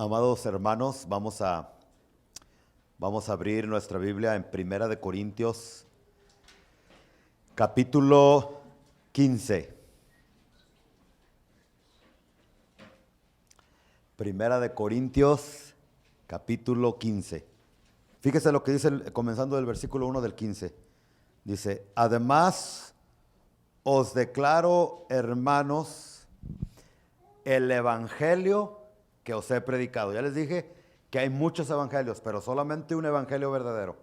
Amados hermanos, vamos a abrir nuestra Biblia en Primera de Corintios, capítulo 15. Primera de Corintios, capítulo 15. Fíjese lo que dice comenzando del versículo 1 del 15. Dice, además os declaro, hermanos, el evangelio que os he predicado. Ya les dije que hay muchos evangelios, pero solamente un evangelio verdadero.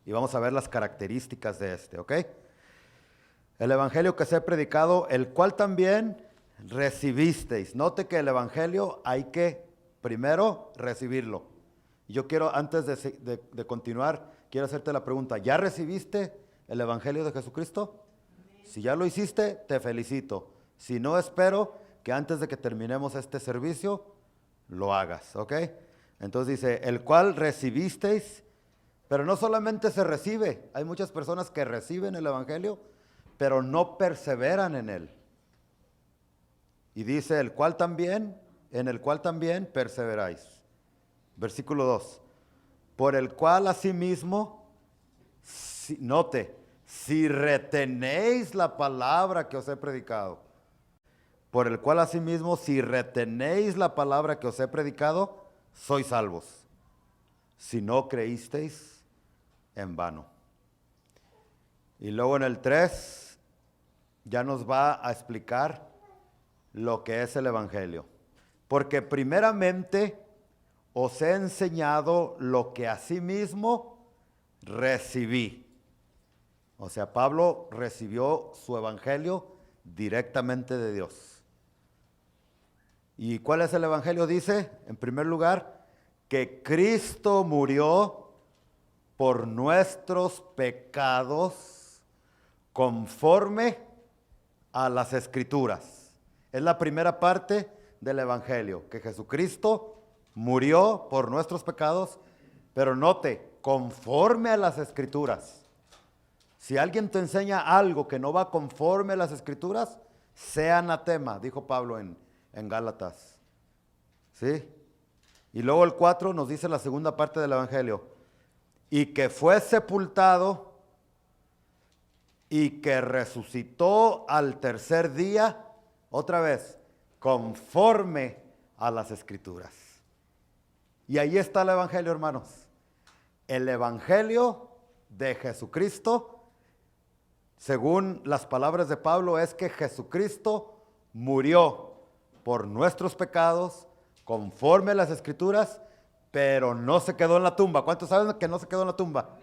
Y vamos a ver las características de este, ¿ok? El evangelio que os he predicado, el cual también recibisteis. Note que el evangelio hay que primero recibirlo. Yo quiero, antes de continuar, quiero hacerte la pregunta. ¿Ya recibiste el evangelio de Jesucristo? Si ya lo hiciste, te felicito. Si no, espero que antes de que terminemos este servicio, lo hagas, ¿ok? Entonces dice, el cual recibisteis, pero no solamente se recibe. Hay muchas personas que reciben el evangelio, pero no perseveran en él. Y dice, el cual también, en el cual también perseveráis. Versículo 2. Por el cual asimismo, note, si retenéis la palabra que os he predicado. Por el cual asimismo, si retenéis la palabra que os he predicado, sois salvos. Si no creísteis, en vano. Y luego en el 3, ya nos va a explicar lo que es el evangelio. Porque primeramente os he enseñado lo que asimismo recibí. O sea, Pablo recibió su evangelio directamente de Dios. ¿Y cuál es el evangelio? Dice, en primer lugar, que Cristo murió por nuestros pecados conforme a las Escrituras. Es la primera parte del evangelio, que Jesucristo murió por nuestros pecados, pero note, conforme a las Escrituras. Si alguien te enseña algo que no va conforme a las Escrituras, sea anatema, dijo Pablo en Gálatas. ¿Sí? Y luego el 4 nos dice la segunda parte del evangelio. Y que fue sepultado y que resucitó al tercer día, otra vez, conforme a las Escrituras. Y ahí está el evangelio, hermanos. El evangelio de Jesucristo, según las palabras de Pablo, es que Jesucristo murió por nuestros pecados, conforme a las Escrituras, pero no se quedó en la tumba. ¿Cuántos saben que no se quedó en la tumba?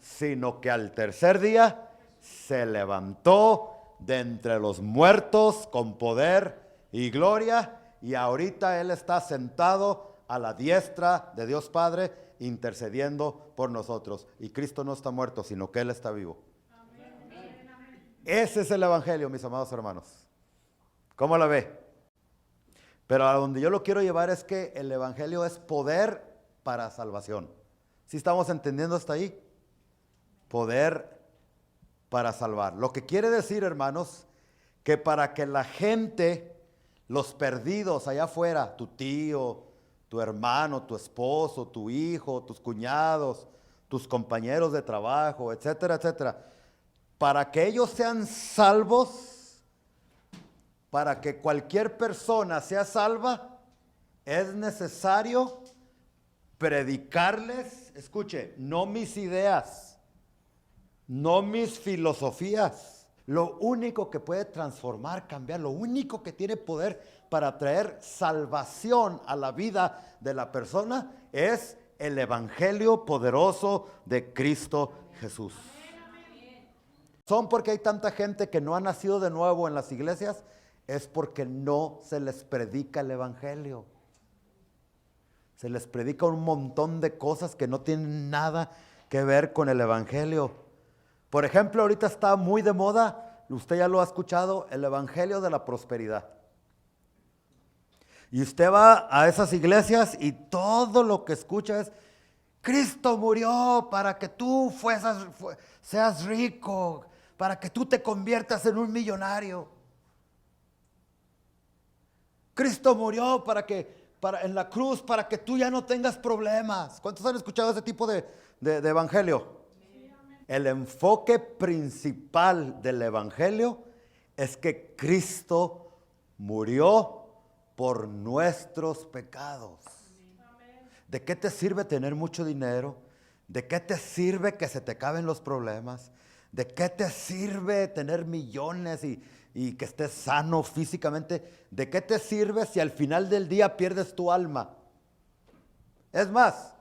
Sino que al tercer día se levantó de entre los muertos con poder y gloria, y ahorita Él está sentado a la diestra de Dios Padre, intercediendo por nosotros. Y Cristo no está muerto, sino que Él está vivo. Ese es el evangelio, mis amados hermanos. ¿Cómo la ve? Pero a donde yo lo quiero llevar es que el evangelio es poder para salvación. ¿Sí estamos entendiendo hasta ahí? Poder para salvar. Lo que quiere decir, hermanos, que para que la gente, los perdidos allá afuera, tu tío, tu hermano, tu esposo, tu hijo, tus cuñados, tus compañeros de trabajo, etcétera, etcétera, para que ellos sean salvos, para que cualquier persona sea salva, es necesario predicarles, escuche, no mis ideas, no mis filosofías. Lo único que puede transformar, cambiar, lo único que tiene poder para traer salvación a la vida de la persona es el evangelio poderoso de Cristo Jesús. Son porque hay tanta gente que no ha nacido de nuevo en las iglesias, es porque no se les predica el evangelio. Se les predica un montón de cosas que no tienen nada que ver con el evangelio. Por ejemplo, ahorita está muy de moda, usted ya lo ha escuchado, el evangelio de la prosperidad. Y usted va a esas iglesias y todo lo que escucha es, Cristo murió para que tú seas rico, para que tú te conviertas en un millonario. Cristo murió para que en la cruz para que tú ya no tengas problemas. ¿Cuántos han escuchado ese tipo de evangelio? El enfoque principal del evangelio es que Cristo murió por nuestros pecados. ¿De qué te sirve tener mucho dinero? ¿De qué te sirve que se te acaben los problemas? ¿De qué te sirve tener millones y que estés sano físicamente? ¿De qué te sirve si al final del día pierdes tu alma? Es más,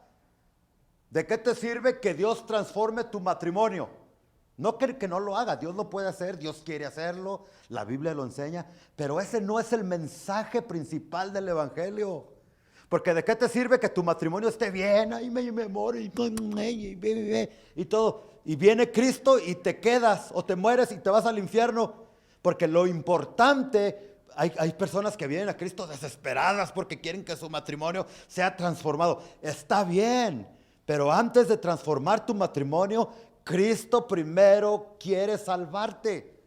¿de qué te sirve que Dios transforme tu matrimonio? No que no lo haga, Dios lo puede hacer, Dios quiere hacerlo, la Biblia lo enseña, pero ese no es el mensaje principal del evangelio. Porque ¿de qué te sirve que tu matrimonio esté bien? Ay, me muero y todo. Y viene Cristo y te quedas o te mueres y te vas al infierno. Porque lo importante, hay personas que vienen a Cristo desesperadas porque quieren que su matrimonio sea transformado. Está bien, pero antes de transformar tu matrimonio, Cristo primero quiere salvarte.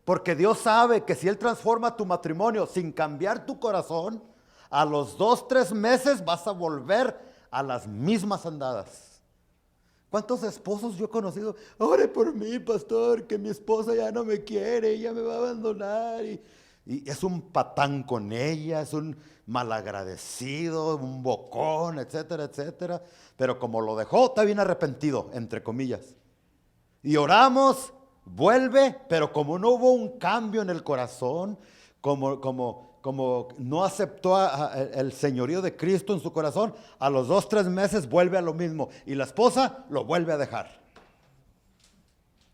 Porque Dios sabe que si Él transforma tu matrimonio sin cambiar tu corazón, a los 2-3 meses vas a volver a las mismas andadas. ¿Cuántos esposos yo he conocido? Ore por mí, pastor, que mi esposa ya no me quiere, ya me va a abandonar. Y es un patán con ella, es un malagradecido, un bocón, etcétera, etcétera. Pero como lo dejó, está bien arrepentido, entre comillas. Y oramos, vuelve, pero como no hubo un cambio en el corazón, como no aceptó el señorío de Cristo en su corazón, a los 2-3 meses vuelve a lo mismo y la esposa lo vuelve a dejar.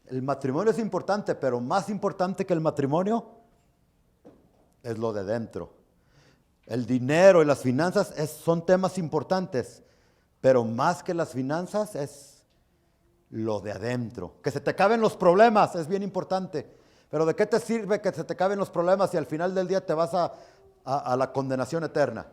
El matrimonio es importante, pero más importante que el matrimonio es lo de dentro. El dinero y las finanzas son temas importantes, pero más que las finanzas es lo de adentro. Que se te acaben los problemas es bien importante. Pero ¿de qué te sirve que se te acaben los problemas si al final del día te vas a la condenación eterna?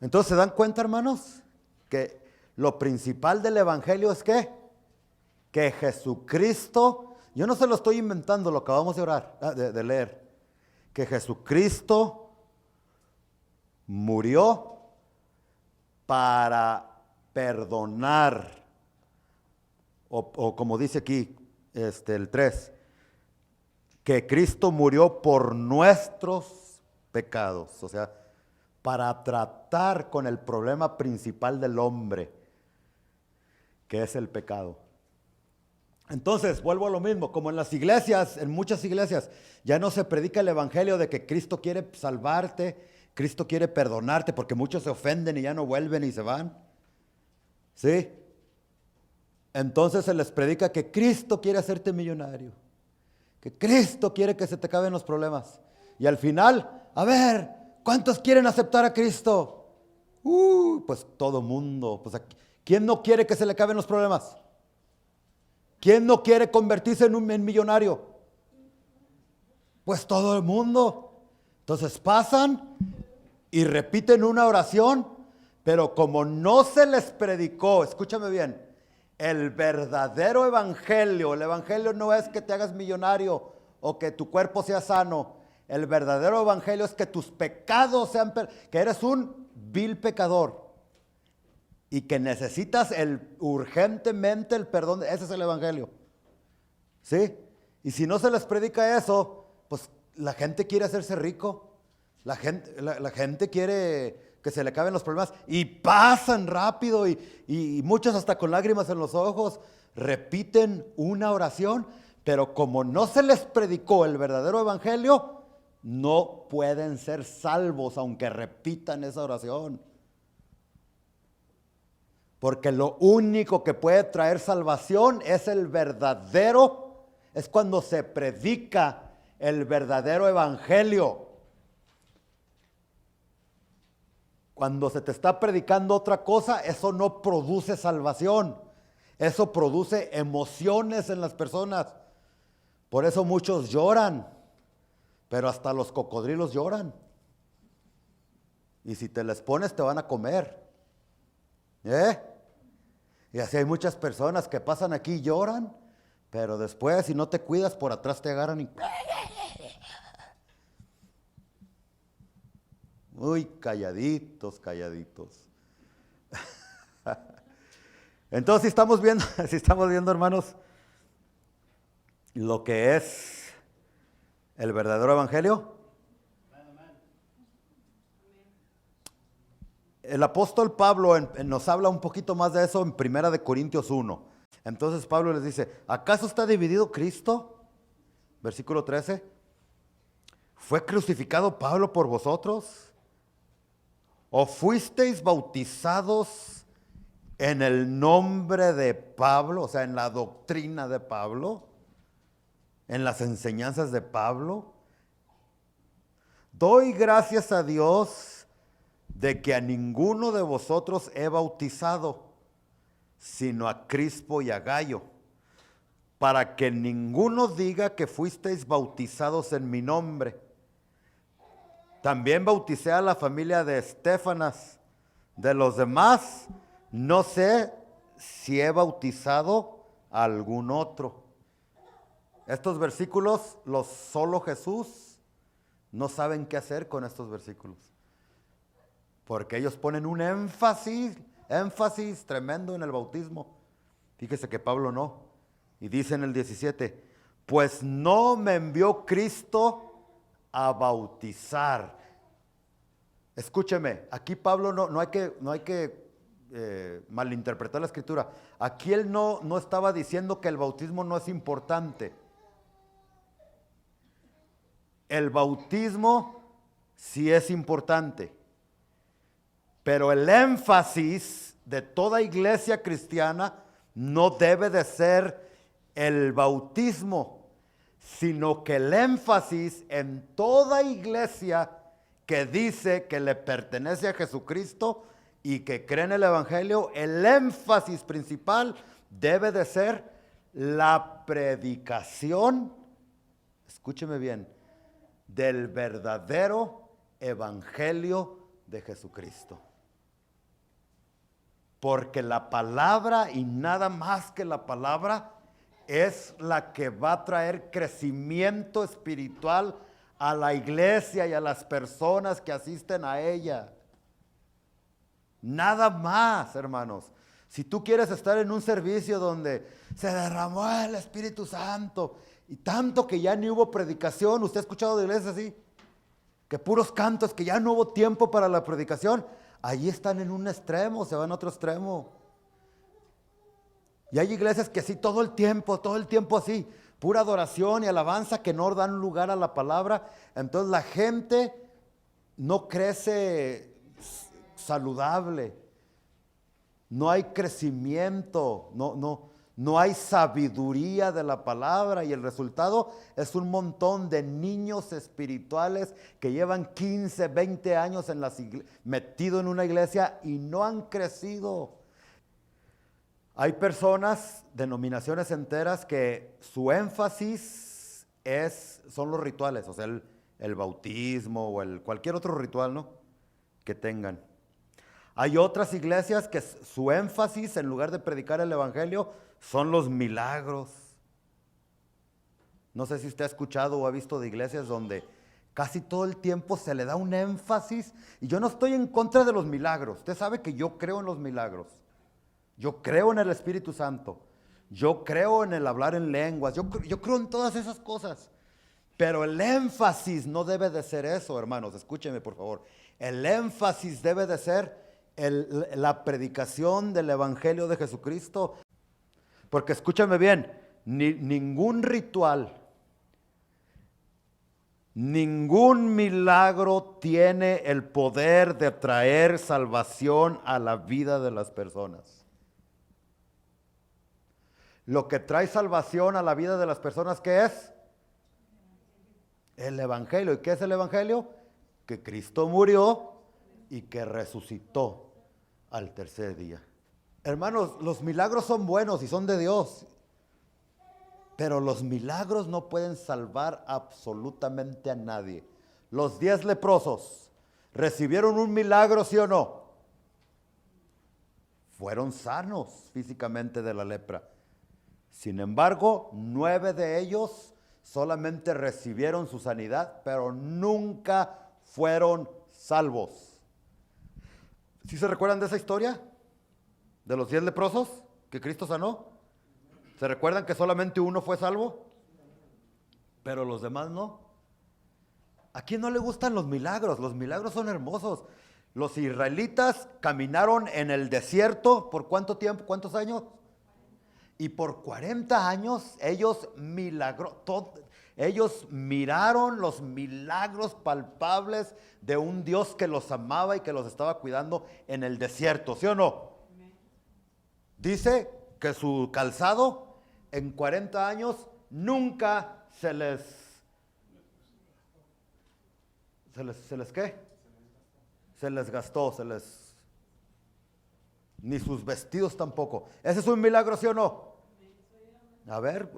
Entonces, ¿se dan cuenta, hermanos? Que lo principal del evangelio es que Jesucristo, yo no se lo estoy inventando, lo acabamos de orar, de leer, que Jesucristo murió para perdonar, o como dice aquí el 3, que Cristo murió por nuestros pecados, o sea, para tratar con el problema principal del hombre, que es el pecado. Entonces, vuelvo a lo mismo, como en las iglesias, en muchas iglesias, ya no se predica el evangelio de que Cristo quiere salvarte, Cristo quiere perdonarte, porque muchos se ofenden y ya no vuelven y se van. ¿Sí? Entonces se les predica que Cristo quiere hacerte millonario, que Cristo quiere que se te acaben los problemas. Y al final, a ver, ¿cuántos quieren aceptar a Cristo? Pues todo mundo. Pues ¿quién no quiere que se le acaben los problemas? ¿Quién no quiere convertirse en millonario? Pues todo el mundo. Entonces pasan y repiten una oración, pero como no se les predicó, escúchame bien, el verdadero evangelio, el evangelio no es que te hagas millonario o que tu cuerpo sea sano. El verdadero evangelio es que tus pecados sean, que eres un vil pecador y que necesitas urgentemente el perdón. Ese es el evangelio. ¿Sí? Y si no se les predica eso, pues la gente quiere hacerse rico. La gente quiere que se le acaben los problemas y pasan rápido y muchos hasta con lágrimas en los ojos repiten una oración, pero como no se les predicó el verdadero evangelio, no pueden ser salvos aunque repitan esa oración. Porque lo único que puede traer salvación es es cuando se predica el verdadero evangelio. Cuando se te está predicando otra cosa, eso no produce salvación. Eso produce emociones en las personas. Por eso muchos lloran, pero hasta los cocodrilos lloran. Y si te les pones, te van a comer. Y así hay muchas personas que pasan aquí y lloran, pero después, si no te cuidas, por atrás te agarran y... muy calladitos, calladitos. Entonces, si estamos viendo, hermanos, lo que es el verdadero evangelio. El apóstol Pablo nos habla un poquito más de eso en 1 Corintios 1. Entonces Pablo les dice, ¿acaso está dividido Cristo? Versículo 13. ¿Fue crucificado Pablo por vosotros? ¿O fuisteis bautizados en el nombre de Pablo? O sea, en la doctrina de Pablo, en las enseñanzas de Pablo. Doy gracias a Dios de que a ninguno de vosotros he bautizado, sino a Crispo y a Gayo, para que ninguno diga que fuisteis bautizados en mi nombre. También bauticé a la familia de Estéfanas. De los demás, no sé si he bautizado a algún otro. Estos versículos, solo Jesús no saben qué hacer con estos versículos. Porque ellos ponen un énfasis tremendo en el bautismo. Fíjese que Pablo no. Y dice en el 17, pues no me envió Cristo a bautizar. Escúcheme, aquí Pablo no hay que malinterpretar la escritura. Aquí él no estaba diciendo que el bautismo no es importante. El bautismo sí es importante. Pero el énfasis de toda iglesia cristiana no debe de ser el bautismo, sino que el énfasis en toda iglesia que dice que le pertenece a Jesucristo y que cree en el Evangelio, el énfasis principal debe de ser la predicación, escúcheme bien, del verdadero Evangelio de Jesucristo. Porque la palabra y nada más que la palabra es la que va a traer crecimiento espiritual a la iglesia y a las personas que asisten a ella. Nada más, hermanos. Si tú quieres estar en un servicio donde se derramó el Espíritu Santo y tanto que ya ni hubo predicación, ¿usted ha escuchado de iglesias así? Que puros cantos, que ya no hubo tiempo para la predicación. Allí están en un extremo, se van a otro extremo. Y hay iglesias que sí, todo el tiempo así, pura adoración y alabanza que no dan lugar a la palabra. Entonces la gente no crece saludable, no hay crecimiento, no hay sabiduría de la palabra, y el resultado es un montón de niños espirituales que llevan 15, 20 años metido en una iglesia y no han crecido. Hay personas, denominaciones enteras, que su énfasis son los rituales, o sea, el bautismo o cualquier otro ritual, ¿no?, que tengan. Hay otras iglesias que su énfasis, en lugar de predicar el evangelio, son los milagros. No sé si usted ha escuchado o ha visto de iglesias donde casi todo el tiempo se le da un énfasis, y yo no estoy en contra de los milagros. Usted sabe que yo creo en los milagros. Yo creo en el Espíritu Santo. Yo creo en el hablar en lenguas. Yo creo en todas esas cosas. Pero el énfasis no debe de ser eso, hermanos. Escúcheme, por favor. El énfasis debe de ser la predicación del Evangelio de Jesucristo. Porque escúchame bien, ningún ritual, ningún milagro tiene el poder de traer salvación a la vida de las personas. Lo que trae salvación a la vida de las personas, ¿qué es? El Evangelio. ¿Y qué es el Evangelio? Que Cristo murió y que resucitó al tercer día. Hermanos, los milagros son buenos y son de Dios, pero los milagros no pueden salvar absolutamente a nadie. Los 10 leprosos recibieron un milagro, ¿sí o no? Fueron sanos físicamente de la lepra. Sin embargo, 9 de ellos solamente recibieron su sanidad, pero nunca fueron salvos. ¿Sí se recuerdan de esa historia? De los 10 leprosos que Cristo sanó. ¿Se recuerdan que solamente uno fue salvo? Pero los demás no. ¿A quién no le gustan los milagros? Los milagros son hermosos. Los israelitas caminaron en el desierto, ¿por cuánto tiempo? ¿Cuántos años? Y por 40 años ellos miraron los milagros palpables de un Dios que los amaba y que los estaba cuidando en el desierto, ¿sí o no? Dice que su calzado en 40 años nunca se les ¿qué? Se les gastó, ni sus vestidos tampoco. ¿Ese es un milagro, sí o no? A ver,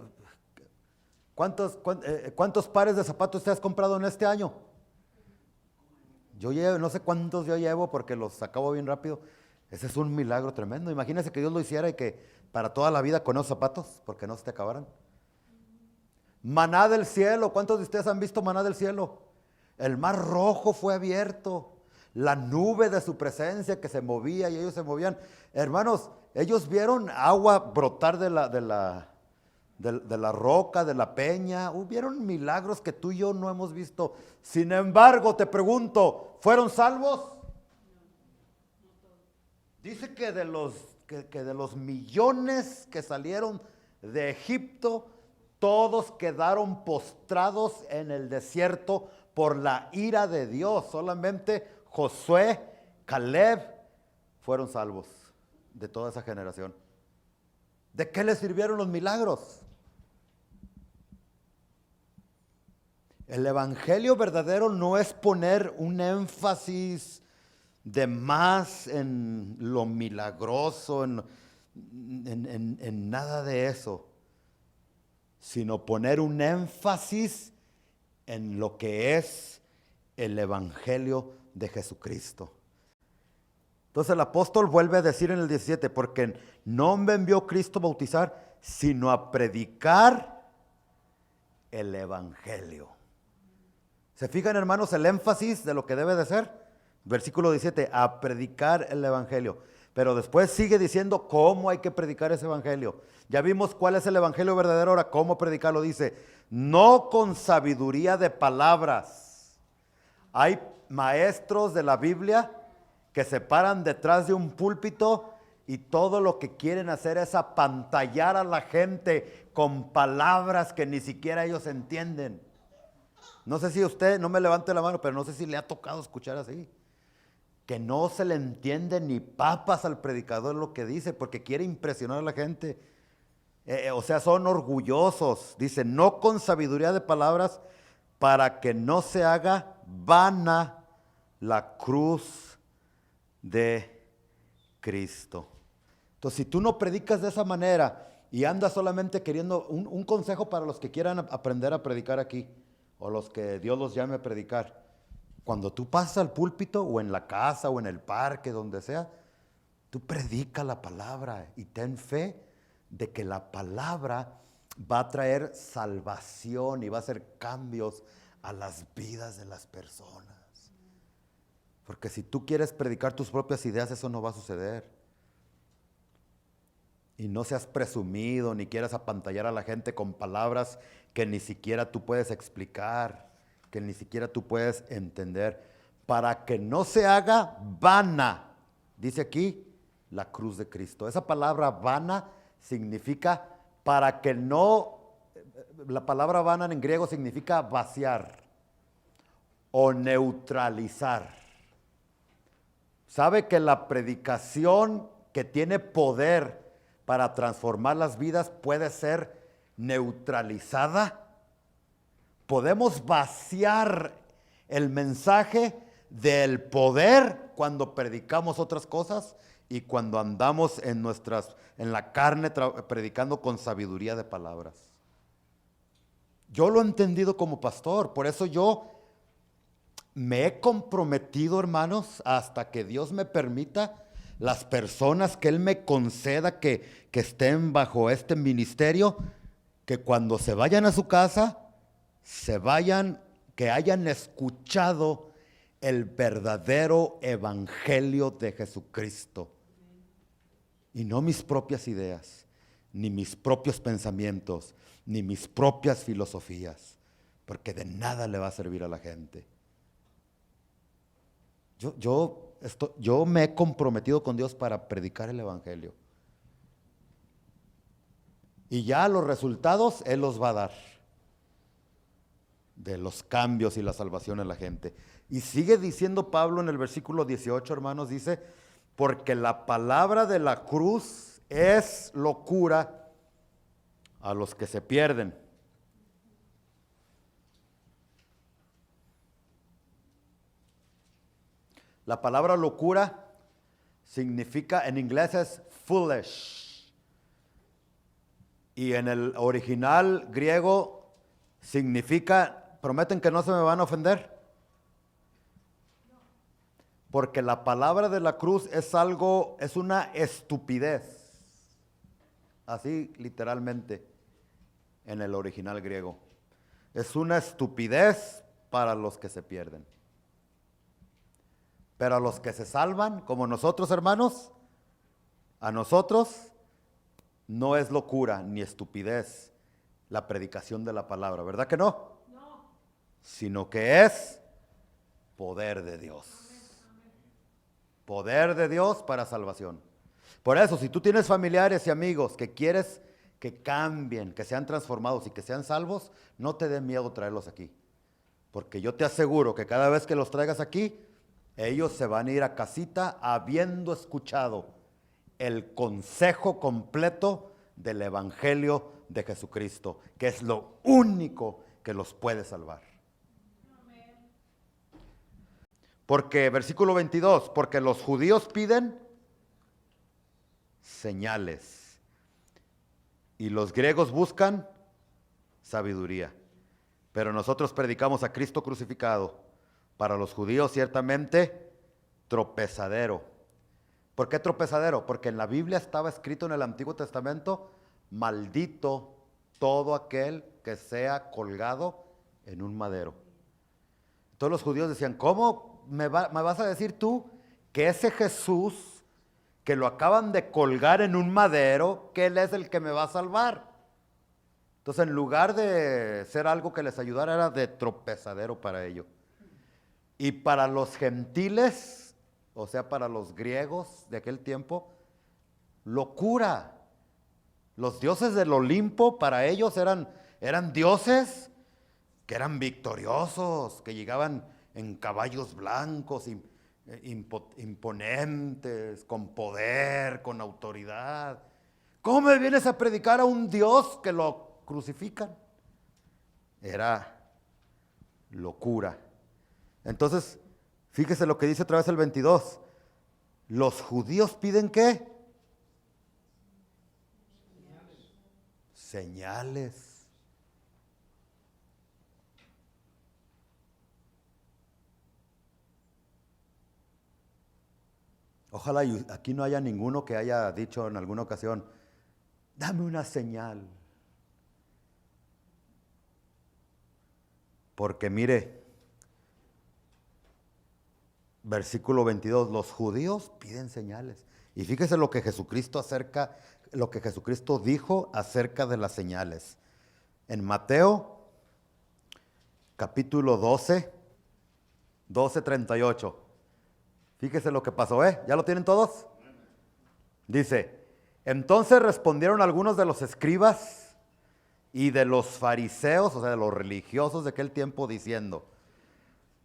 ¿cuántos pares de zapatos te has comprado en este año? Yo llevo, no sé cuántos yo llevo porque los acabo bien rápido. Ese es un milagro tremendo. Imagínense que Dios lo hiciera y que para toda la vida con esos zapatos, porque no se te acabaran. Maná del cielo, ¿cuántos de ustedes han visto maná del cielo? El mar rojo fue abierto. La nube de su presencia que se movía y ellos se movían. Hermanos, ellos vieron agua brotar de la roca, de la peña. Hubieron milagros que tú y yo no hemos visto. Sin embargo, te pregunto, ¿fueron salvos? Dice que de los millones que salieron de Egipto, todos quedaron postrados en el desierto por la ira de Dios. Solamente Josué, Caleb fueron salvos de toda esa generación. ¿De qué les sirvieron los milagros? El evangelio verdadero no es poner un énfasis de más en lo milagroso, en nada de eso, sino poner un énfasis en lo que es el evangelio de Jesucristo. Entonces el apóstol vuelve a decir en el 17, porque no me envió Cristo a bautizar, sino a predicar el evangelio. ¿Se fijan, hermanos, el énfasis de lo que debe de ser? Versículo 17, a predicar el evangelio. Pero después sigue diciendo cómo hay que predicar ese evangelio. Ya vimos cuál es el evangelio verdadero, ahora cómo predicarlo. Dice, no con sabiduría de palabras. Hay maestros de la Biblia que se paran detrás de un púlpito y todo lo que quieren hacer es apantallar a la gente con palabras que ni siquiera ellos entienden. No sé si usted, no me levante la mano, pero no sé si le ha tocado escuchar así. Que no se le entiende ni papas al predicador lo que dice, porque quiere impresionar a la gente. O sea, son orgullosos. Dice, no con sabiduría de palabras, para que no se haga vana la cruz de Cristo. Entonces, si tú no predicas de esa manera y andas solamente queriendo, un consejo para los que quieran aprender a predicar aquí, o los que Dios los llame a predicar, cuando tú pasas al púlpito o en la casa o en el parque, donde sea, tú predica la palabra y ten fe de que la palabra va a traer salvación y va a hacer cambios a las vidas de las personas. Porque si tú quieres predicar tus propias ideas, eso no va a suceder. Y no seas presumido ni quieras apantallar a la gente con palabras que ni siquiera tú puedes explicar, que ni siquiera tú puedes entender, para que no se haga vana, dice aquí, la cruz de Cristo. Esa palabra vana significa para que no, la palabra vana en griego significa vaciar o neutralizar. ¿Sabe que la predicación que tiene poder para transformar las vidas puede ser neutralizada? Podemos vaciar el mensaje del poder cuando predicamos otras cosas y cuando andamos en la carne predicando con sabiduría de palabras. Yo lo he entendido como pastor, por eso yo me he comprometido, hermanos, hasta que Dios me permita, las personas que Él me conceda que estén bajo este ministerio, que cuando se vayan a su casa, que hayan escuchado el verdadero evangelio de Jesucristo. Y no mis propias ideas, ni mis propios pensamientos, ni mis propias filosofías, porque de nada le va a servir a la gente. Yo me he comprometido con Dios para predicar el evangelio. Y ya los resultados Él los va a dar, de los cambios y la salvación en la gente. Y sigue diciendo Pablo en el versículo 18, hermanos, dice, porque la palabra de la cruz es locura a los que se pierden. La palabra locura significa, en inglés es foolish. Y en el original griego significa, ¿prometen que no se me van a ofender? Porque la palabra de la cruz es algo, es una estupidez. Así literalmente en el original griego. Es una estupidez para los que se pierden. Pero a los que se salvan, como nosotros, hermanos, a nosotros no es locura ni estupidez la predicación de la palabra, ¿verdad que no? No. Sino que es poder de Dios. Poder de Dios para salvación. Por eso, si tú tienes familiares y amigos que quieres que cambien, que sean transformados y que sean salvos, no te dé miedo traerlos aquí. Porque yo te aseguro que cada vez que los traigas aquí, ellos se van a ir a casita habiendo escuchado el consejo completo del evangelio de Jesucristo, que es lo único que los puede salvar. Porque, versículo 22, porque los judíos piden señales y los griegos buscan sabiduría. Pero nosotros predicamos a Cristo crucificado, para los judíos ciertamente tropezadero. ¿Por qué tropezadero? Porque en la Biblia estaba escrito en el Antiguo Testamento, maldito todo aquel que sea colgado en un madero. Todos los judíos decían, ¿cómo me vas a decir tú que ese Jesús, que lo acaban de colgar en un madero, que Él es el que me va a salvar? Entonces, en lugar de ser algo que les ayudara, era de tropezadero para ellos. Y para los gentiles, o sea, para los griegos de aquel tiempo, locura. Los dioses del Olimpo para ellos eran dioses que eran victoriosos, que llegaban en caballos blancos, imponentes, con poder, con autoridad. ¿Cómo me vienes a predicar a un Dios que lo crucifican? Era locura. Entonces, fíjese lo que dice otra vez el 22. Los judíos piden ¿qué? Señales. Ojalá aquí no haya ninguno que haya dicho en alguna ocasión, dame una señal. Porque mire, versículo 22, los judíos piden señales. Y fíjese lo que Jesucristo dijo acerca de las señales. En Mateo, capítulo 12:38. Fíjese lo que pasó, ¿ya lo tienen todos? Dice, entonces respondieron algunos de los escribas y de los fariseos, o sea, de los religiosos de aquel tiempo, diciendo,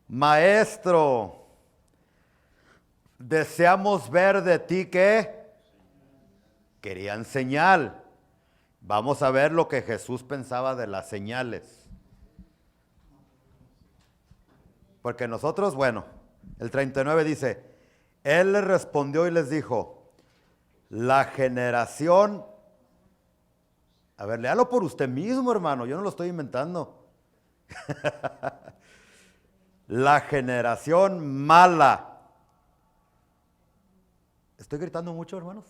Maestro, deseamos ver de ti ¿qué? Querían señal. Vamos a ver lo que Jesús pensaba de las señales. Porque nosotros, bueno, el 39 dice, Él les respondió y les dijo, la generación, a ver, léalo por usted mismo, hermano, yo no lo estoy inventando. La generación mala. ¿Estoy gritando mucho, hermanos?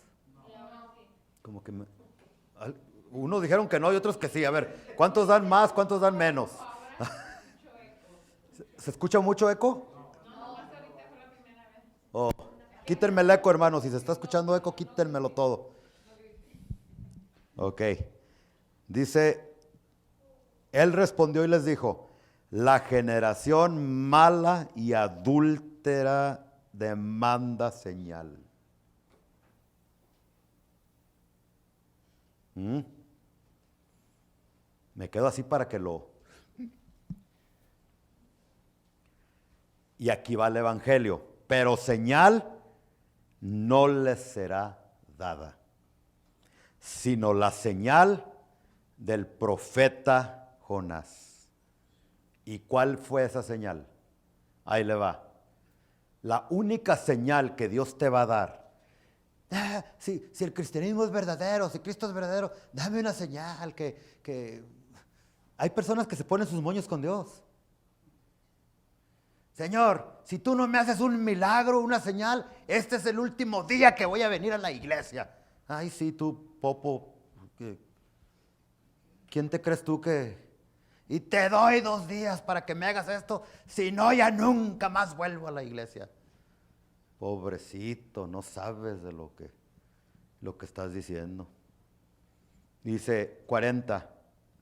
Como que unos dijeron que no y otros que sí. A ver, ¿cuántos dan más? ¿Cuántos dan menos? ¿Se escucha mucho eco? Oh, quítenme el eco, hermano. Si se está escuchando eco, quítenmelo todo. Ok. Dice, él respondió y les dijo, la generación mala y adúltera demanda señal. Me quedo así para que lo... Y aquí va el evangelio. Pero señal no les será dada, sino la señal del profeta Jonás. ¿Y cuál fue esa señal? Ahí le va. La única señal que Dios te va a dar. Si el cristianismo es verdadero, si Cristo es verdadero, dame una señal que... Hay personas que se ponen sus moños con Dios. Señor, si tú no me haces un milagro, una señal, este es el último día que voy a venir a la iglesia. Ay, sí, tú, Popo, ¿quién te crees tú que...? Y te doy 2 días para que me hagas esto, si no, ya nunca más vuelvo a la iglesia. Pobrecito, no sabes de lo que estás diciendo. Dice 40,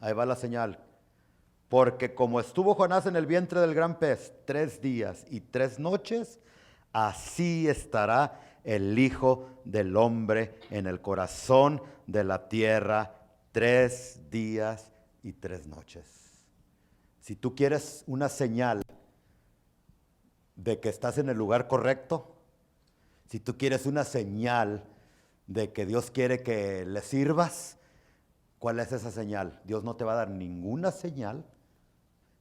ahí va la señal. Porque como estuvo Jonás en el vientre del gran pez 3 días y 3 noches, así estará el Hijo del Hombre en el corazón de la tierra 3 días y 3 noches. Si tú quieres una señal de que estás en el lugar correcto, si tú quieres una señal de que Dios quiere que le sirvas, ¿cuál es esa señal? Dios no te va a dar ninguna señal.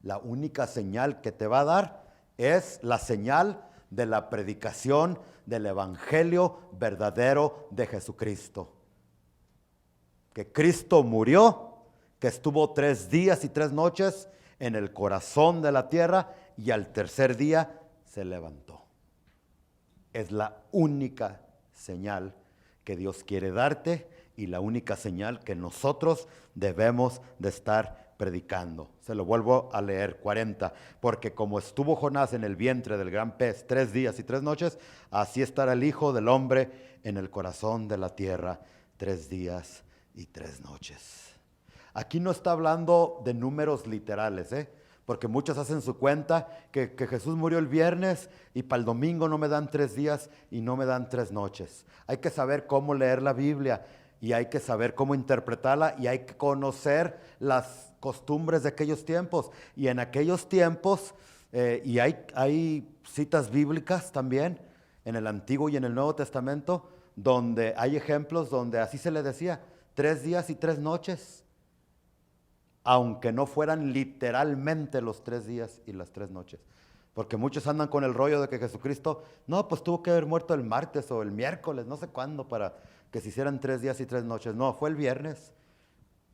La única señal que te va a dar es la señal de la predicación del evangelio verdadero de Jesucristo. Que Cristo murió, que estuvo 3 días y 3 noches en el corazón de la tierra y al tercer día se levantó. Es la única señal que Dios quiere darte y la única señal que nosotros debemos de estar predicando. Se lo vuelvo a leer, 40. Porque como estuvo Jonás en el vientre del gran pez 3 días y 3 noches, así estará el Hijo del Hombre en el corazón de la tierra 3 días y 3 noches. Aquí no está hablando de números literales, porque muchos hacen su cuenta que Jesús murió el viernes y para el domingo no me dan 3 días y no me dan 3 noches. Hay que saber cómo leer la Biblia y hay que saber cómo interpretarla y hay que conocer las costumbres de aquellos tiempos. Y en aquellos tiempos, y hay citas bíblicas también en el Antiguo y en el Nuevo Testamento, donde hay ejemplos donde así se le decía, 3 días y 3 noches. Aunque no fueran literalmente los 3 días y las 3 noches. Porque muchos andan con el rollo de que Jesucristo, no, pues tuvo que haber muerto el martes o el miércoles, no sé cuándo, para que se hicieran 3 días y 3 noches. No, fue el viernes.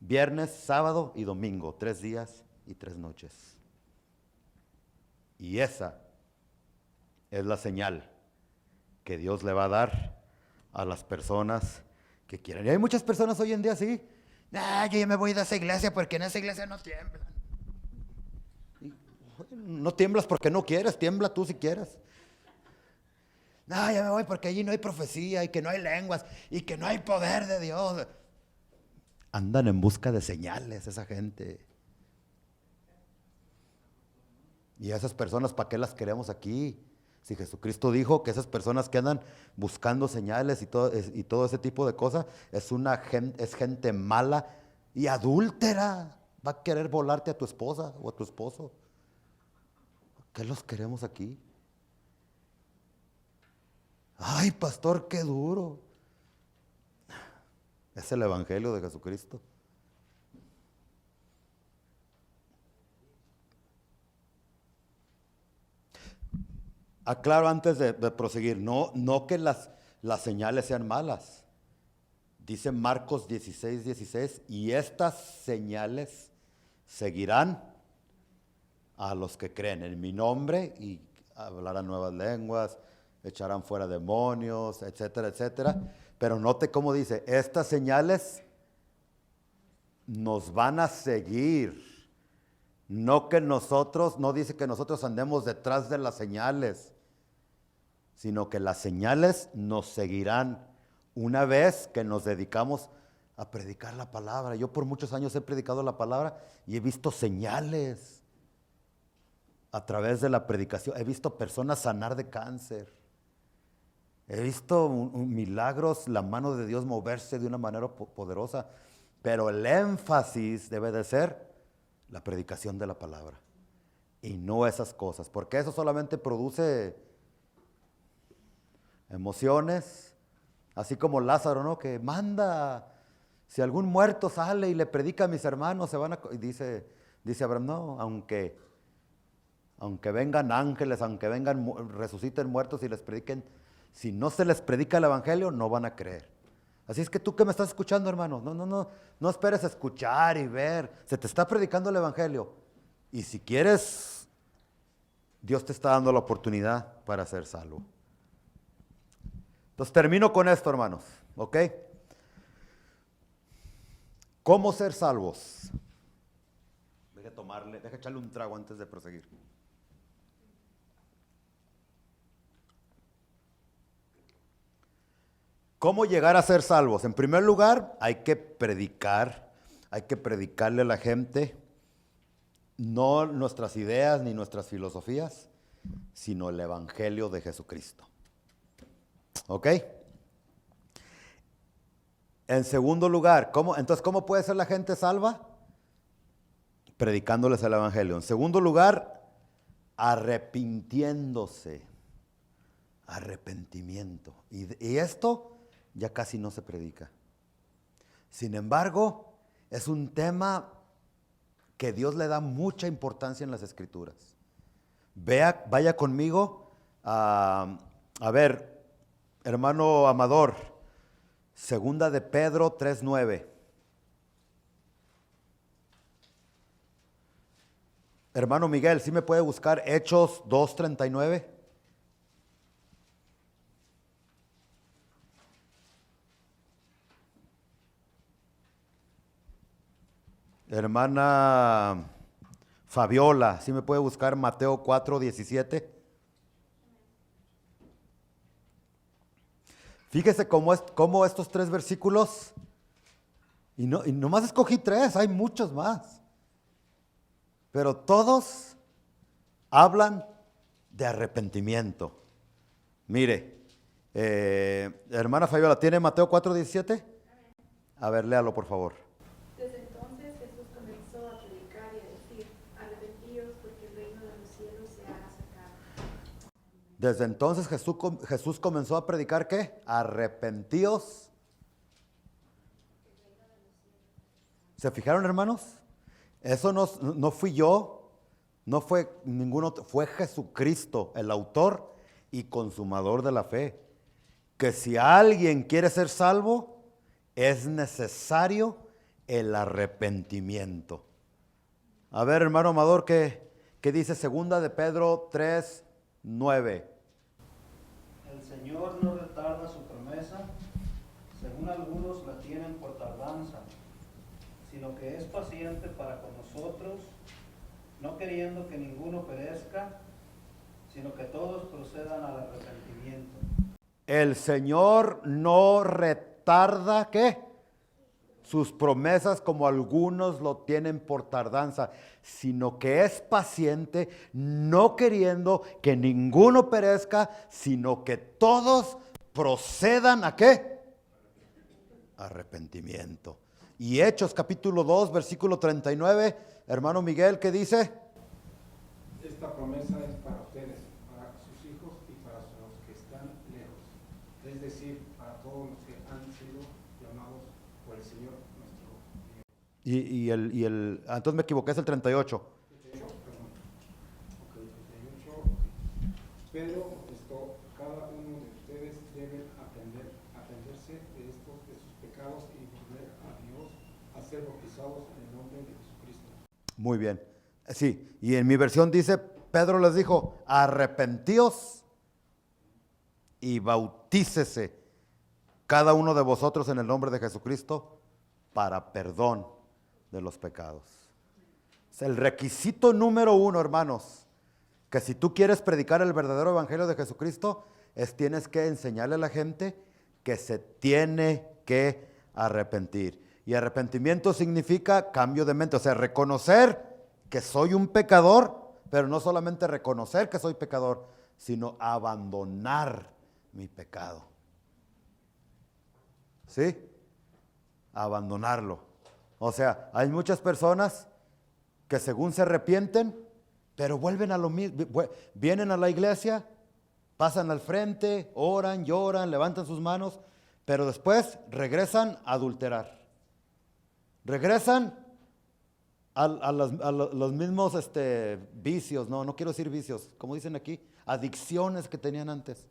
Viernes, sábado y domingo, 3 días y 3 noches. Y esa es la señal que Dios le va a dar a las personas que quieran. Y hay muchas personas hoy en día así. Yo ya me voy de esa iglesia porque en esa iglesia no tiemblan. No tiemblas porque no quieres, tiembla tú si quieres. Ya me voy porque allí no hay profecía y que no hay lenguas y que no hay poder de Dios. Andan en busca de señales esa gente. Y a esas personas, ¿para qué las queremos aquí? Si Jesucristo dijo que esas personas que andan buscando señales y todo ese tipo de cosas, es gente mala y adúltera. Va a querer volarte a tu esposa o a tu esposo. ¿Qué los queremos aquí? Ay, pastor, qué duro. Es el evangelio de Jesucristo. Aclaro antes de proseguir, no que las señales sean malas. Dice Marcos 16:16, y estas señales seguirán a los que creen en mi nombre y hablarán nuevas lenguas, echarán fuera demonios, etcétera, etcétera. Pero note cómo dice, estas señales nos van a seguir. No dice que nosotros andemos detrás de las señales, sino que las señales nos seguirán una vez que nos dedicamos a predicar la palabra. Yo por muchos años he predicado la palabra y he visto señales a través de la predicación. He visto personas sanar de cáncer. He visto milagros, la mano de Dios moverse de una manera poderosa. Pero el énfasis debe de ser la predicación de la palabra. Y no esas cosas, porque eso solamente produce emociones, así como Lázaro, ¿no? Que manda, si algún muerto sale y le predica a mis hermanos, se van a... Y dice Abraham, no, aunque vengan ángeles, aunque resuciten muertos y les prediquen, si no se les predica el evangelio, no van a creer. Así es que tú que me estás escuchando, hermano, no esperes escuchar y ver, se te está predicando el evangelio. Y si quieres, Dios te está dando la oportunidad para ser salvo. Entonces termino con esto, hermanos, ¿ok? ¿Cómo ser salvos? Deja echarle un trago antes de proseguir. ¿Cómo llegar a ser salvos? En primer lugar, hay que predicarle a la gente, no nuestras ideas ni nuestras filosofías, sino el evangelio de Jesucristo. ¿Ok? En segundo lugar, ¿cómo puede ser la gente salva? Predicándoles el evangelio. En segundo lugar, arrepintiéndose. Arrepentimiento. Y esto ya casi no se predica. Sin embargo, es un tema que Dios le da mucha importancia en las Escrituras. Vaya conmigo a ver, hermano Amador, segunda de Pedro 3:9. Hermano Miguel, ¿sí me puede buscar Hechos 2:39? Hermana Fabiola, ¿sí me puede buscar Mateo 4:17? Fíjese cómo estos 3 versículos, y nomás escogí 3, hay muchos más, pero todos hablan de arrepentimiento. Mire, hermana Fabiola, ¿tiene Mateo 4:17? A ver, léalo por favor. Desde entonces Jesús comenzó a predicar y a decir, arrepentíos porque el reino de los cielos se ha acercado. Desde entonces Jesús comenzó a predicar ¿qué? Arrepentíos. ¿Se fijaron, hermanos? Eso no fui yo, no fue ningún otro, fue Jesucristo, el autor y consumador de la fe. Que si alguien quiere ser salvo, es necesario el arrepentimiento. A ver, hermano Amador, ¿qué dice segunda de Pedro 3:9? El Señor no retarda su promesa, según algunos la tienen por tardanza, sino que es paciente para con nosotros, no queriendo que ninguno perezca, sino que todos procedan al arrepentimiento. El Señor no retarda, ¿qué? Sus promesas como algunos lo tienen por tardanza, sino que es paciente, no queriendo que ninguno perezca, sino que todos procedan ¿a qué? Arrepentimiento. Y Hechos capítulo 2, versículo 39, hermano Miguel, ¿qué dice? Esta promesa es para ustedes, para sus hijos y para los que están lejos, es decir, para todos los que han sido llamados por el Señor nuestro Dios. Entonces me equivoqué, es el 38. Pedro contestó, cada uno de ustedes debe atenderse de sus pecados y volver a Dios a ser bautizados en el nombre de Jesucristo. Muy bien. Sí, y en mi versión dice, Pedro les dijo, arrepentíos y bautícese cada uno de vosotros en el nombre de Jesucristo para perdón de los pecados. Es el requisito número 1, hermanos, que si tú quieres predicar el verdadero evangelio de Jesucristo, tienes que enseñarle a la gente que se tiene que arrepentir. Y arrepentimiento significa cambio de mente, o sea, reconocer que soy un pecador, pero no solamente reconocer que soy pecador, sino abandonar mi pecado. ¿Sí? Abandonarlo. O sea, hay muchas personas que según se arrepienten, pero vuelven a lo mismo, vienen a la iglesia, pasan al frente, oran, lloran, levantan sus manos, pero después regresan a adulterar. Regresan a los mismos vicios, no quiero decir vicios, como dicen aquí, adicciones que tenían antes.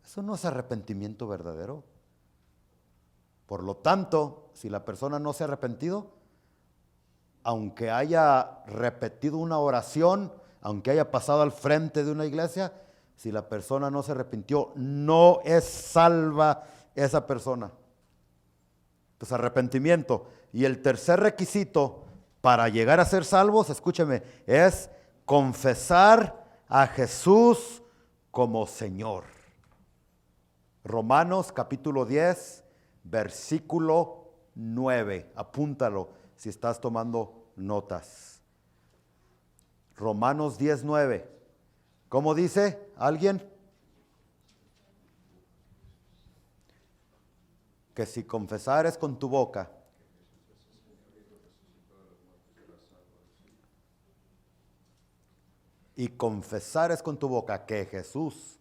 Eso no es arrepentimiento verdadero. Por lo tanto, si la persona no se ha arrepentido, aunque haya repetido una oración, aunque haya pasado al frente de una iglesia, si la persona no se arrepintió, no es salva esa persona. Entonces, arrepentimiento. Y el tercer requisito para llegar a ser salvos, escúcheme, es confesar a Jesús como Señor. Romanos capítulo 10, versículo 9. Apúntalo si estás tomando notas. Romanos 10, 9. ¿Cómo dice? ¿Alguien? Que si confesares con tu boca y confesares con tu boca que Jesús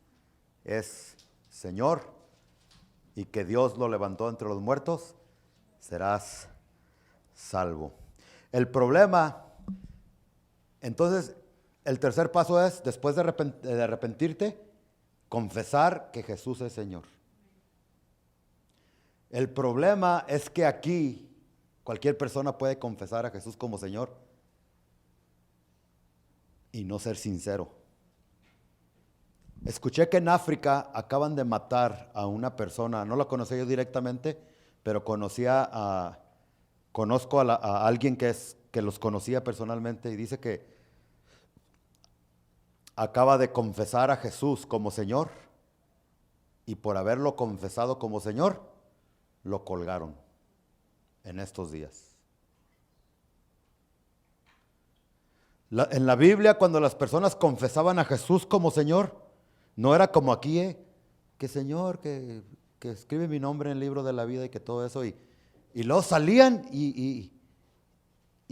es Señor y que Dios lo levantó entre los muertos, serás salvo. El problema, entonces, el tercer paso es, después de arrepentirte, confesar que Jesús es Señor. El problema es que aquí cualquier persona puede confesar a Jesús como Señor y no ser sincero. Escuché que en África acaban de matar a una persona, no la conocí yo directamente, pero conozco a alguien que los conocía personalmente y dice que acaba de confesar a Jesús como Señor y por haberlo confesado como Señor, lo colgaron en estos días. En la Biblia, cuando las personas confesaban a Jesús como Señor, no era como aquí, que Señor, que escribe mi nombre en el libro de la vida y que todo eso, y luego salían y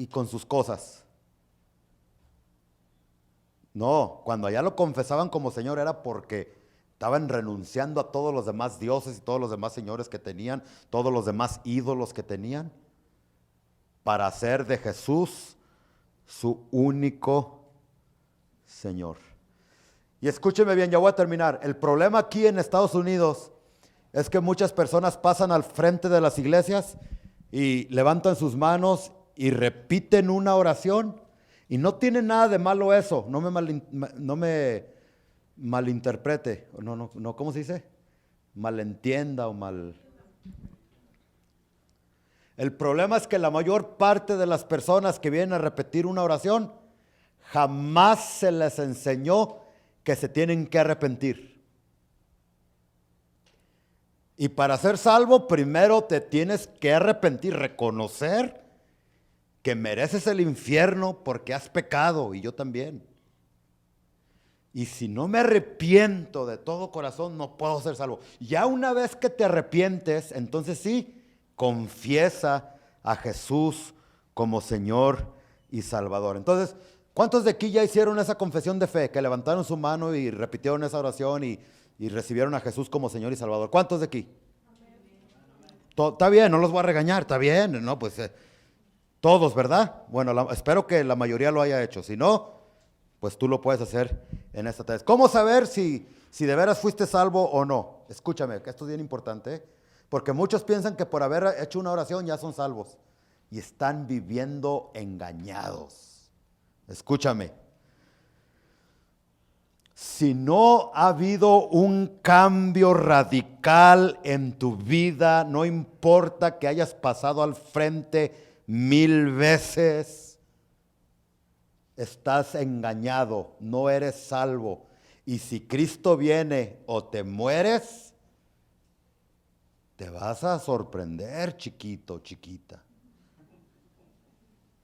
con sus cosas. No, cuando allá lo confesaban como Señor era porque estaban renunciando a todos los demás dioses y todos los demás señores que tenían, todos los demás ídolos que tenían, para hacer de Jesús su único Señor. Y escúcheme bien, ya voy a terminar. El problema aquí en Estados Unidos es que muchas personas pasan al frente de las iglesias y levantan sus manos y repiten una oración. Y no tiene nada de malo eso, no me malinterprete, no, ¿cómo se dice? Malentienda o mal. El problema es que la mayor parte de las personas que vienen a repetir una oración, jamás se les enseñó que se tienen que arrepentir. Y para ser salvo, primero te tienes que arrepentir, reconocer que mereces el infierno porque has pecado, y yo también. Y si no me arrepiento de todo corazón, no puedo ser salvo. Ya una vez que te arrepientes, entonces sí, confiesa a Jesús como Señor y Salvador. Entonces, ¿cuántos de aquí ya hicieron esa confesión de fe? Que levantaron su mano y repitieron esa oración y recibieron a Jesús como Señor y Salvador. ¿Cuántos de aquí? Está bien, no los voy a regañar, está bien, no, pues todos, ¿verdad? Bueno, espero que la mayoría lo haya hecho. Si no, pues tú lo puedes hacer en esta tarde. ¿Cómo saber si de veras fuiste salvo o no? Escúchame, que esto es bien importante, porque muchos piensan que por haber hecho una oración ya son salvos y están viviendo engañados. Escúchame. Si no ha habido un cambio radical en tu vida, no importa que hayas pasado al frente 1000 veces, estás engañado, no eres salvo. Y si Cristo viene o te mueres, te vas a sorprender, chiquito, chiquita.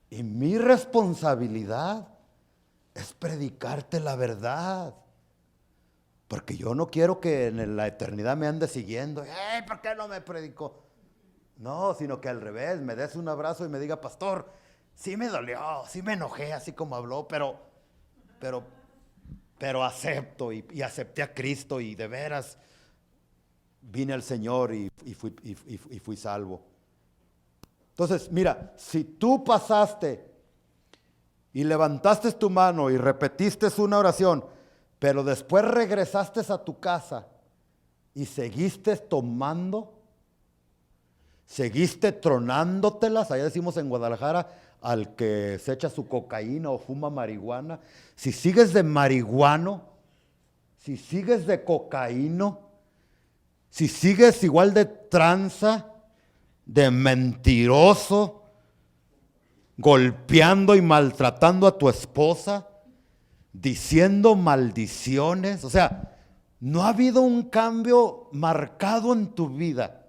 Y mi responsabilidad es predicarte la verdad. Porque yo no quiero que en la eternidad me ande siguiendo. ¿Por qué no me predicó? No, sino que al revés, me des un abrazo y me diga, pastor, sí me dolió, sí me enojé así como habló, pero acepto y acepté a Cristo y de veras vine al Señor y fui salvo. Entonces, mira, si tú pasaste y levantaste tu mano y repetiste una oración, pero después regresaste a tu casa y seguiste tomando, seguiste tronándotelas, allá decimos en Guadalajara, al que se echa su cocaína o fuma marihuana, si sigues de marihuano, si sigues de cocaíno, si sigues igual de tranza, de mentiroso, golpeando y maltratando a tu esposa, diciendo maldiciones, o sea, no ha habido un cambio marcado en tu vida,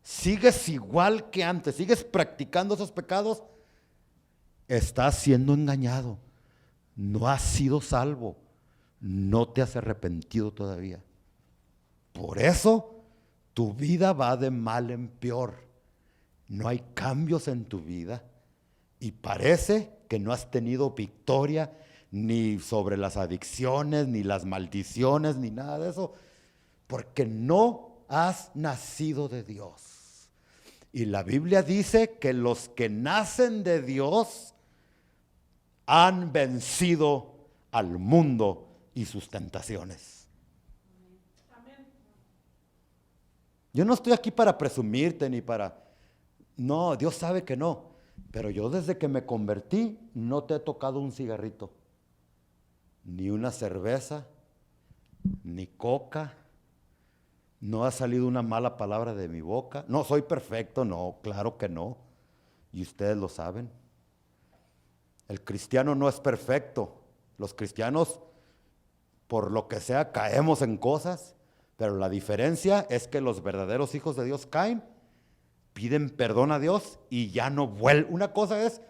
sigues igual que antes, sigues practicando esos pecados, estás siendo engañado, no has sido salvo, no te has arrepentido todavía. Por eso tu vida va de mal en peor, no hay cambios en tu vida y parece que no has tenido victoria ni sobre las adicciones, ni las maldiciones, ni nada de eso, porque no has nacido de Dios. Y la Biblia dice que los que nacen de Dios han vencido al mundo y sus tentaciones. Yo no estoy aquí para presumirte ni para... No, Dios sabe que no. Pero yo desde que me convertí no te he tocado un cigarrito, ni una cerveza, ni coca. No ha salido una mala palabra de mi boca. No soy perfecto, no, claro que no. Y ustedes lo saben. El cristiano no es perfecto. Los cristianos, por lo que sea, caemos en cosas. Pero la diferencia es que los verdaderos hijos de Dios caen, piden perdón a Dios y ya no vuelven. Una cosa es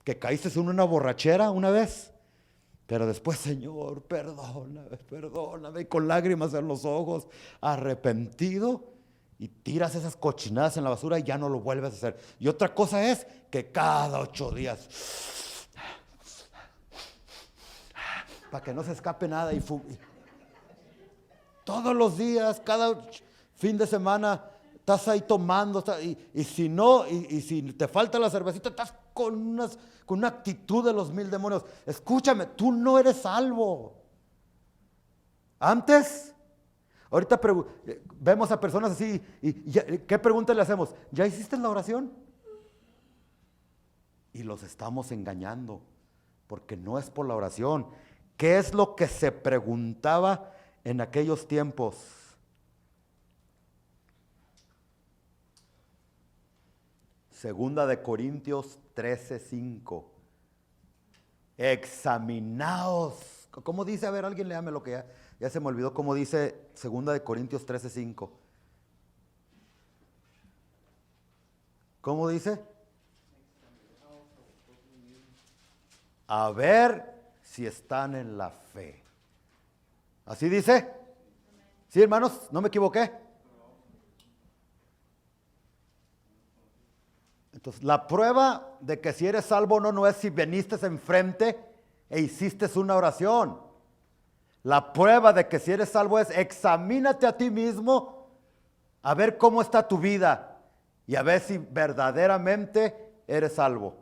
que caíste en una borrachera una vez, pero después, Señor, perdóname, y con lágrimas en los ojos, arrepentido, y tiras esas cochinadas en la basura y ya no lo vuelves a hacer. Y otra cosa es que cada 8 días, para que no se escape nada, y todos los días, cada fin de semana, estás ahí tomando, y si no, y si te falta la cervecita, estás con una actitud de los 1000 demonios. Escúchame, tú no eres salvo. Antes, ahorita vemos a personas así, ¿qué pregunta le hacemos? ¿Ya hiciste la oración? Y los estamos engañando, porque no es por la oración. ¿Qué es lo que se preguntaba en aquellos tiempos? Segunda de Corintios 13:5. Examinaos. ¿Cómo dice? A ver, alguien léame lo que ya se me olvidó. ¿Cómo dice Segunda de Corintios 13:5? ¿Cómo dice? A ver si están en la fe. ¿Así dice? ¿Sí, hermanos? ¿No me equivoqué? Entonces, la prueba de que si eres salvo o no es si viniste enfrente e hiciste una oración. La prueba de que si eres salvo es examínate a ti mismo, a ver cómo está tu vida y a ver si verdaderamente eres salvo.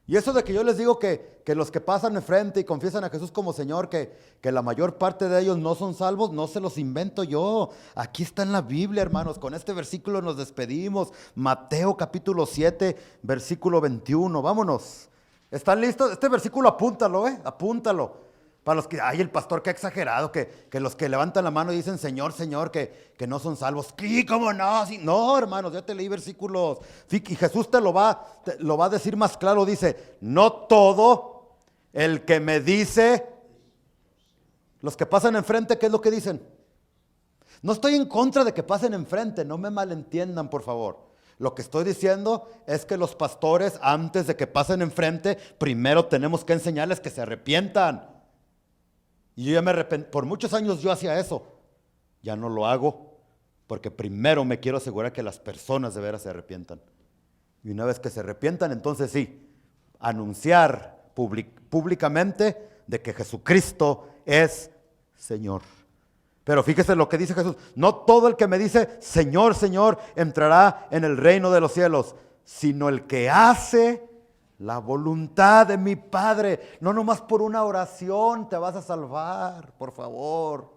Y eso de que yo les digo que los que pasan enfrente y confiesan a Jesús como Señor, que la mayor parte de ellos no son salvos, no se los invento yo. Aquí está en la Biblia, hermanos. Con este versículo nos despedimos. Mateo capítulo 7, versículo 21. Vámonos. ¿Están listos? Este versículo apúntalo, apúntalo. Para los que, ay, el pastor, qué exagerado, que los que levantan la mano y dicen, Señor, Señor, que no son salvos. ¿Qué? ¿Cómo no? Sí, no, hermanos, ya te leí versículos. Sí, y Jesús te lo va a decir más claro. Dice, no todo el que me dice, Los que pasan enfrente, ¿qué es lo que dicen? No estoy en contra de que pasen enfrente, no me malentiendan, por favor. Lo que estoy diciendo es que los pastores, antes de que pasen enfrente, primero tenemos que enseñarles que se arrepientan. Y yo ya me arrepentí, por muchos años yo hacía eso. Ya no lo hago, porque primero me quiero asegurar que las personas de veras se arrepientan. Y una vez que se arrepientan, entonces sí, anunciar públicamente de que Jesucristo es Señor. Pero fíjese lo que dice Jesús: no todo el que me dice Señor, Señor entrará en el reino de los cielos, sino el que hace la voluntad de mi Padre. No nomás por una oración te vas a salvar, por favor.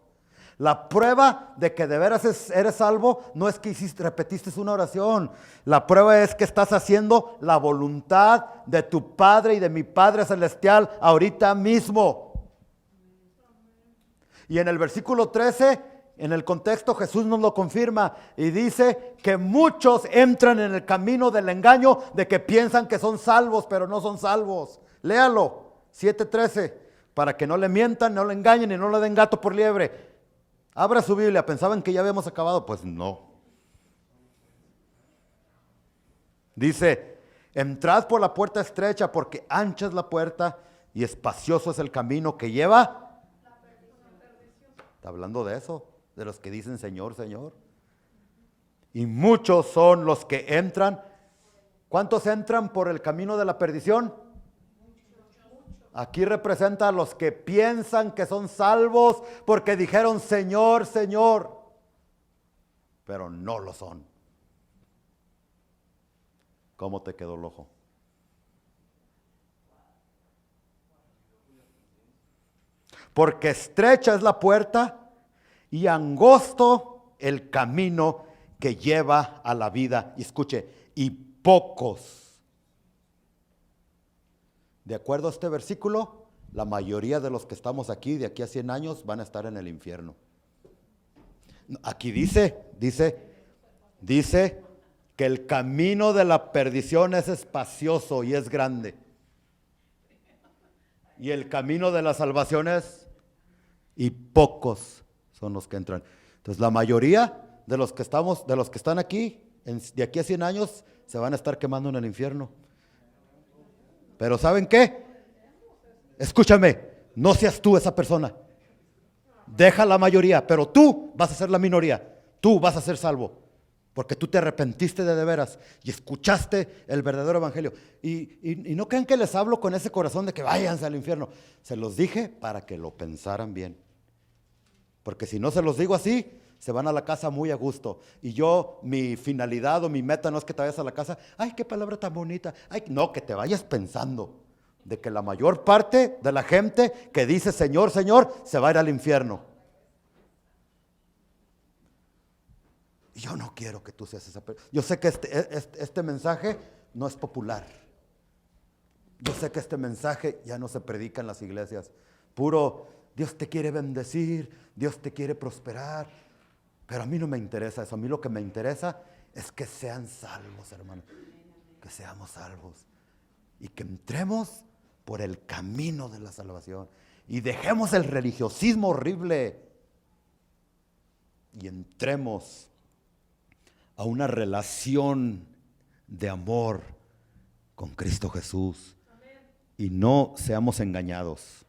La prueba de que de veras eres salvo no es que repetiste una oración. La prueba es que estás haciendo la voluntad de tu Padre y de mi Padre celestial ahorita mismo. Y en el versículo 13, en el contexto, Jesús nos lo confirma y dice que muchos entran en el camino del engaño de que piensan que son salvos, pero no son salvos. Léalo, 7:13, para que no le mientan, no le engañen y no le den gato por liebre. Abra su Biblia. ¿Pensaban que ya habíamos acabado? Pues no. Dice: entrad por la puerta estrecha, porque ancha es la puerta y espacioso es el camino que lleva. Está hablando de eso, de los que dicen Señor, Señor. Y muchos son los que entran. ¿Cuántos entran por el camino de la perdición? Aquí representa a los que piensan que son salvos porque dijeron Señor, Señor, pero no lo son. ¿Cómo te quedó el ojo? Porque estrecha es la puerta y angosto el camino que lleva a la vida. Y escuche, y pocos. De acuerdo a este versículo, la mayoría de los que estamos aquí, de aquí a 100 años, van a estar en el infierno. Aquí dice que el camino de la perdición es espacioso y es grande. Y el camino de la salvación es, y pocos son los que entran. Entonces la mayoría de los que están aquí, de aquí a 100 años, se van a estar quemando en el infierno. Pero ¿saben qué? Escúchame, no seas tú esa persona. Deja la mayoría, pero tú vas a ser la minoría. Tú vas a ser salvo, porque tú te arrepentiste de veras y escuchaste el verdadero evangelio. Y no crean que les hablo con ese corazón de que váyanse al infierno. Se los dije para que lo pensaran bien. Porque si no se los digo así, se van a la casa muy a gusto. Y mi finalidad o mi meta no es que te vayas a la casa, ay, qué palabra tan bonita. Ay, no, que te vayas pensando de que la mayor parte de la gente que dice Señor, Señor, se va a ir al infierno. Y yo no quiero que tú seas esa persona. Yo sé que este mensaje no es popular. Yo sé que este mensaje ya no se predica en las iglesias. Puro, Dios te quiere bendecir, Dios te quiere prosperar. Pero a mí no me interesa eso. A mí lo que me interesa es que sean salvos, hermano. Que seamos salvos. Y que entremos por el camino de la salvación. Y dejemos el religiosismo horrible. Y entremos a una relación de amor con Cristo Jesús. Y no seamos engañados.